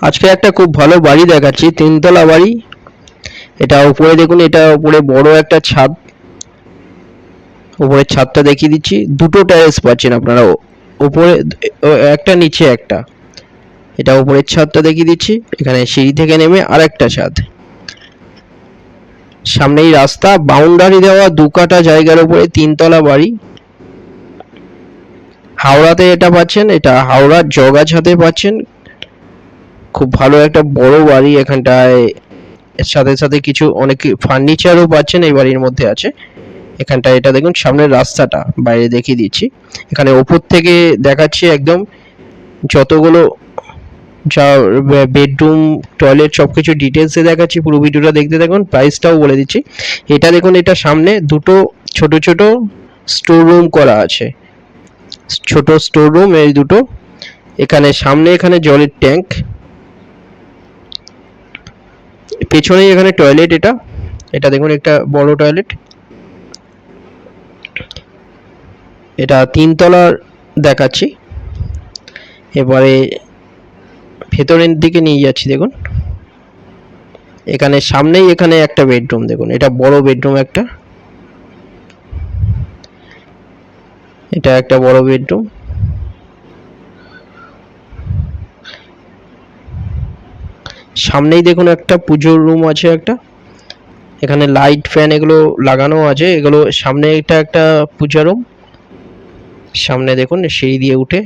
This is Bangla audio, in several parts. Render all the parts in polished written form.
আজকে একটা খুব ভালো বাড়ি দেখাচ্ছি, তিনতলা বাড়ি। এটা উপরে দেখুন, এটা উপরে বড় একটা ছাদ। উপরের ছাদটা দেখিয়ে দিচ্ছি, দুটো টেরেস পাচ্ছেন আপনারা। উপরে একটা, নিচে একটা। এটা উপরের ছাদটা দেখিয়ে দিচ্ছি। এখানে সিঁড়ি থেকে নেমে আরেকটা ছাদ। সামনেই রাস্তা, বাউন্ডারি দেওয়া, 2 কাঠা জায়গার উপরে তিনতলা বাড়ি। হাওড়াতে এটা পাচ্ছেন, এটা হাওড়ার জগাছাতে পাচ্ছেন। খুব ভালো একটা বড় বাড়ি এখানটায়। এর সাথে সাথে কিছু অনেক ফার্নিচারও পাচ্ছেন এই বাড়ির মধ্যে আছে। এখানটা এটা দেখুন, সামনের রাস্তাটা বাইরে দেখিয়ে দিচ্ছি। এখানে ওপর থেকে দেখাচ্ছি একদম যতগুলো যা বেডরুম, টয়লেট সবকিছু ডিটেলসে দেখাচ্ছি। পুরো ভিডিওটা দেখতে থাকুন, প্রাইসটাও বলে দিচ্ছি। এটা দেখুন, এটা সামনে দুটো ছোট ছোট স্টোর রুম করা আছে। ছোট স্টোর রুম এই দুটো। এখানে সামনে এখানে জলের ট্যাঙ্ক, পেছনেই এখানে টয়লেট। এটা এটা দেখুন, একটা বড় টয়লেট। এটা তিনতলার দেখাচ্ছি। এবারে ভেতরের দিকে নিয়ে যাচ্ছি। দেখুন এখানে সামনেই এখানে একটা বেডরুম, দেখুন এটা বড় বেডরুম একটা। এটা একটা বড় বেডরুম। সামনেই দেখুন একটা পুজোর রুম আছে একটা। এখানে লাইট ফ্যান এগুলো লাগানো আছে। এগুলো সামনে এটা একটা পূজা রুম। সামনে দেখুন সিঁড়ি দিয়ে উঠে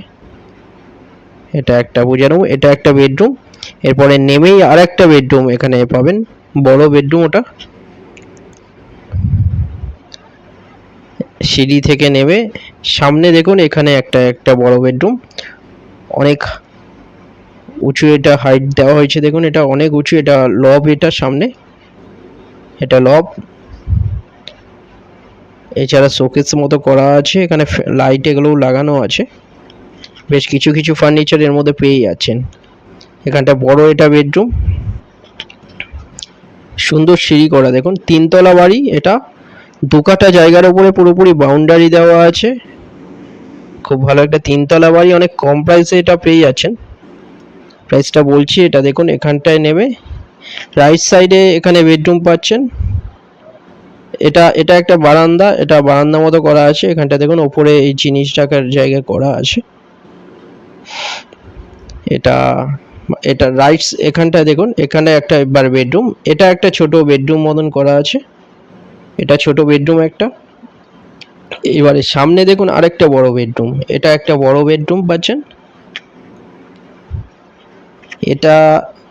এটা একটা পূজা রুম, এটা একটা বেডরুম। এরপরে নেমেই আর একটা বেডরুম এখানে পাবেন, বড় বেডরুম ওটা। সিঁড়ি থেকে নেমে সামনে দেখুন এখানে একটা বড় বেডরুম। অনেক উঁচু এটা হাইট দেওয়া হয়েছে, দেখুন এটা অনেক উঁচু। এটা লব, এটা সামনে এটা লব। এছাড়া শোকেস মতো করা আছে, এখানে লাইট এগুলোও লাগানো আছে। বেশ কিছু কিছু ফার্নিচার এর মধ্যে পেয়ে যাচ্ছেন। এখানটা বড় এটা বেডরুম, সুন্দর সিঁড়ি করা। দেখুন তিনতলা বাড়ি এটা, 2 কাঠা জায়গার উপরে পুরোপুরি বাউন্ডারি দেওয়া আছে। খুব ভালো একটা তিনতলা বাড়ি, অনেক কম প্রাইসে এটা পেয়ে যাচ্ছেন। প্রাইসটা বলছি, এটা দেখুন এখানটায় নেমে রাইট সাইডে এখানে বেডরুম পাচ্ছেন। এটা এটা একটা বারান্দা, এটা বারান্দা মতো করা আছে। এখানটা দেখুন ওপরে এই জিনিস রাখার জায়গা করা আছে। এটা এটা রাইট এখানটা দেখুন, এখানে একটা এবার বেডরুম। এটা একটা ছোট বেডরুম মতন করা আছে। এটা ছোট বেডরুম একটা। এবারে সামনে দেখুন আরেকটা বড় বেডরুম। এটা একটা বড় বেডরুম পাচ্ছেন। এটা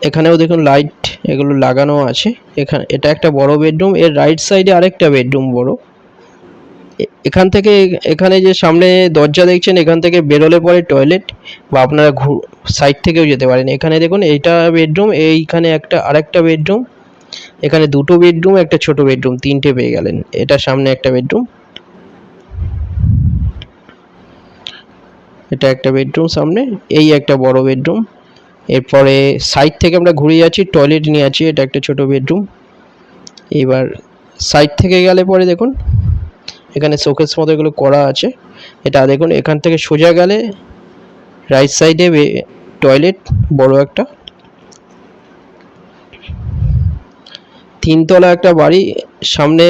এখানেও দেখুন লাইট এগুলো লাগানো আছে। এখানে এটা একটা বড় বেডরুম, এর রাইট সাইডে আরেকটা বেডরুম বড়। এখান থেকে এখানে যে সামনে দরজা দেখছেন, এখান থেকে বেরোলে পরে টয়লেট, বা আপনারা সাইড থেকেও যেতে পারেন। এখানে দেখুন এইটা বেডরুম, এইখানে একটা আরেকটা বেডরুম। এখানে দুটো বেডরুম, একটা ছোট বেডরুম, তিনটে পেয়ে গেলেন। এটা সামনে একটা বেডরুম, এটা একটা বেডরুম সামনে, এই একটা বড় বেডরুম। এরপরে সাইড থেকে আমরা ঘুরে যাচ্ছি, টয়লেট নিয়ে আছি। এটা একটা ছোট বেডরুম। এবার সাইড থেকে গেলে পরে দেখুন এখানে শোকেস মতো এগুলো করা আছে। এটা দেখুন এখান থেকে সোজা গেলে রাইট সাইডে টয়লেট বড় একটা। তিনতলা একটা বাড়ি, সামনে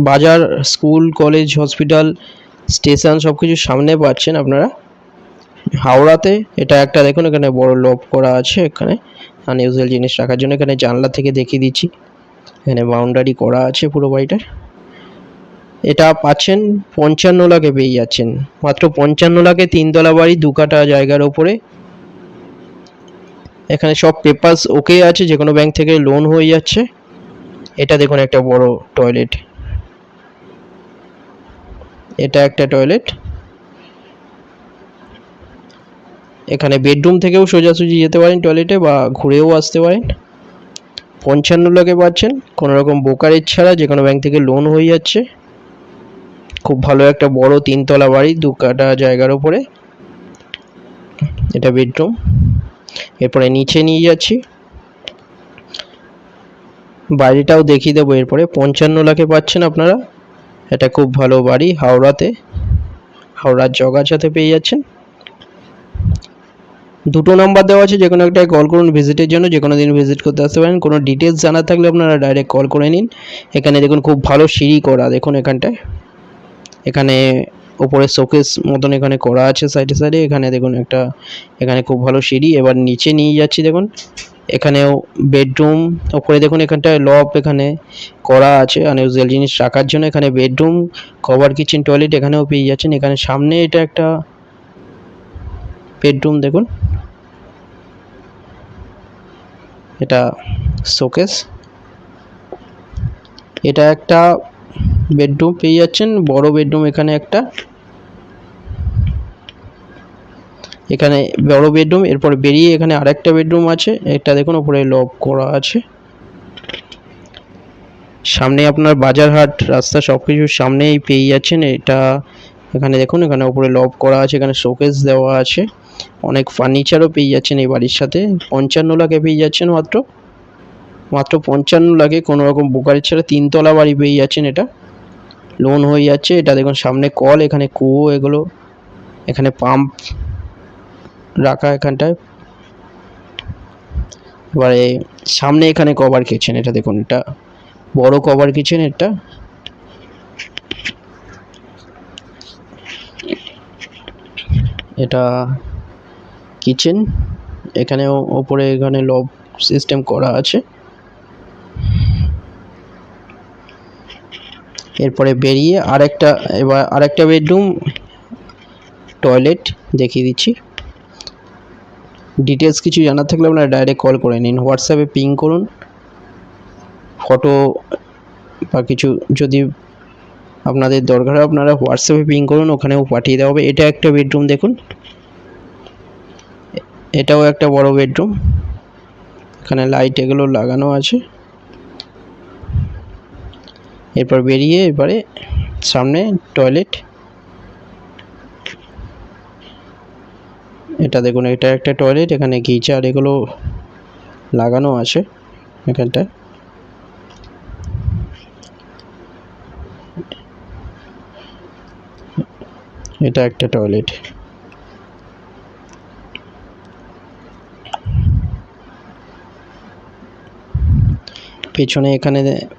বাজার, স্কুল, কলেজ, হসপিটাল, স্টেশন সব কিছু সামনে পাচ্ছেন আপনারা হাওড়াতে। এটা একটা দেখুন এখানে বড় লব করা আছে। এখানে আনইউজুয়াল জিনিস রাখার জন্য। এখানে জানলা থেকে দেখিয়ে দিচ্ছি, এখানে বাউন্ডারি করা আছে পুরো বাড়িটার। এটা পাচ্ছেন 55 লাখে পেয়ে যাচ্ছেন, মাত্র 55 লাখে তিনতলা বাড়ি, 2 কাঠা জায়গার ওপরে। এখানে সব পেপারস ওকে আছে, যে কোনো ব্যাংক থেকে লোন হয়ে যাচ্ছে। এটা দেখুন একটা বড় টয়লেট, এটা একটা টয়লেট। এখানে বেডরুম থেকেও সোজাসুজি যেতে পারেন টয়লেটে, বা ঘুরেও আসতে পারেন। 55 লাখে পাচ্ছেন, কোনো রকম ব্রোকারেজ ছাড়া, যে কোনো ব্যাংক থেকে লোন হয়ে যাচ্ছে। খুব ভালো একটা বড় তিনতলা বাড়ি, 2 কাঠা জায়গার উপরে। এটা বেডরুম। এরপরে নিচে নিয়ে যাচ্ছি, বাড়িটাও দেখিয়ে দেবো। এরপরে 55 লাখে পাচ্ছেন আপনারা। এটা খুব ভালো বাড়ি, হাওড়াতে, হাওড়ার জগাছাতে পেয়ে যাচ্ছেন। দুটো নাম্বার দেওয়া আছে, যে কোনো একটায় কল করুন ভিজিটের জন্য, যে কোনো দিন ভিজিট করতে আসতে পারেন। কোনো ডিটেলস জানার থাকলে আপনারা ডাইরেক্ট কল করে নিন। এখানে দেখুন খুব ভালো সিঁড়ি করা, দেখুন এখানটায়, এখানে ওপরে শোকেস মতন এখানে করা আছে সাইডে সাইডে। এখানে দেখুন একটা, এখানে খুব ভালো সিঁড়ি। এবার নিচে নিয়ে যাচ্ছি, দেখুন এখানেও বেডরুম। ওপরে দেখুন এখানটায় লব এখানে করা আছে আনইউজুয়াল জিনিস রাখার জন্য। এখানে বেডরুম, কভার কিচেন, টয়লেট এখানেও পেয়ে যাচ্ছেন। এখানে সামনে এটা একটা বেডরুম, দেখুন এটা শোকেস। এটা একটা বেডরুম পেয়ে যাচ্ছেন, বড় বেডরুম এখানে একটা, এখানে বড় বেডরুম। এরপর বেরিয়ে এখানে আরেকটা বেডরুম আছে, এটা দেখুন উপরে লব করা আছে। সামনে আপনার বাজারহাট রাস্তা সব কিছুর সামনেই পেয়ে যাচ্ছেন এটা। এখানে দেখুন এখানে উপরে লব করা আছে, এখানে শোকেস দেওয়া আছে, অনেক ফার্নিচারও পেয়ে যাচ্ছেন এই বাড়ির সাথে। 55 লাখে পেয়ে যাচ্ছেন, মাত্র 55 লাখে, কোনো রকম বোকারি ছাড়া 3 তলা বাড়ি পেয়ে যাচ্ছেন। এটা লোন হয়ে যাচ্ছে। এটা দেখুন সামনে কল, এখানে কুয়ো, এগুলো এখানে পাম্প রাখা এখানটায়। এবারে সামনে এখানে কভার কিচেন, এটা দেখুন এটা বড় কভার কিচেন। এটা কিচেন, এখানেও ওপরে এখানে লব সিস্টেম করা আছে। এরপরে বেরিয়ে আরেকটা বেডরুম, টয়লেট দেখিয়ে দিচ্ছি। ডিটেলস কিছু জানার থাকলে আপনারা ডাইরেক্ট কল করে নিন, হোয়াটসঅ্যাপে পিং করুন। ফটো বা কিছু যদি আপনাদের দরকার হয় আপনারা হোয়াটসঅ্যাপে পিং করুন, ওখানেও পাঠিয়ে দেওয়া হবে। এটা একটা বেডরুম, দেখুন এটাও একটা বড় বেডরুম, এখানে লাইট এগুলো লাগানো আছে। এরপর বেরিয়ে এবারে সামনে টয়লেট, এটা দেখুন এটা একটা টয়লেট, এখানে গিজার এগুলো লাগানো আছে এখানটায়। এটা একটা টয়লেট।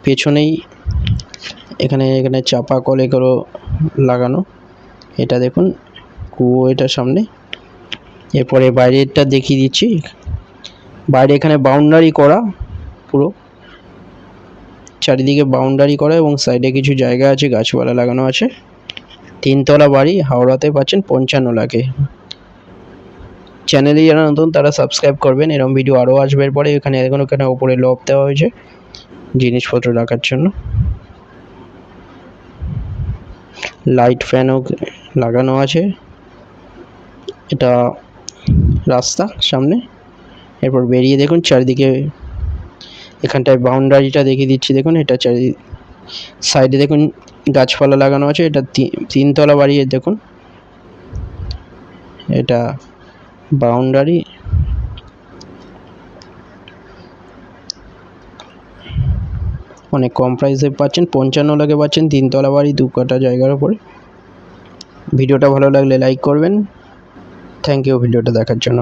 পেছনেই এখানে চাপা কল এগুলো লাগানো। এটা দেখুন কুয়ো, এটা সামনে। এরপরে বাইরেরটা দেখিয়ে দিচ্ছি। বাইরে এখানে বাউন্ডারি করা, পুরো চারিদিকে বাউন্ডারি করা, এবং সাইডে কিছু জায়গা আছে, গাছপালা লাগানো আছে। 3 তলা বাড়ি, হাওড়াতে পাচ্ছেন 55 লাখে। চ্যানেলে যারা নতুন তারা সাবস্ক্রাইব করবেন, এরকম ভিডিও আরও আসবে। এরপরে এখানে দেখুন এখানে ওপরে লব দেওয়া হয়েছে জিনিসপত্র রাখার জন্য, লাইট ফ্যানও লাগানো আছে। এটা রাস্তা সামনে। এরপর বেরিয়ে দেখুন চারিদিকে এখানটায় বাউন্ডারিটা দেখিয়ে দিচ্ছি, দেখুন এটা সাইডে দেখুন গাছপালা লাগানো আছে। এটা 3 তলা বাড়ি, দেখুন এটা বাউন্ডারি। অনেক কম প্রাইসে পাচ্ছেন, 55 লাখে পাচ্ছেন 3 তলা বাড়ি 2 কাঠা জায়গার উপরে। ভিডিওটা ভালো লাগলে লাইক করবেন। থ্যাংক ইউ ভিডিওটা দেখার জন্য।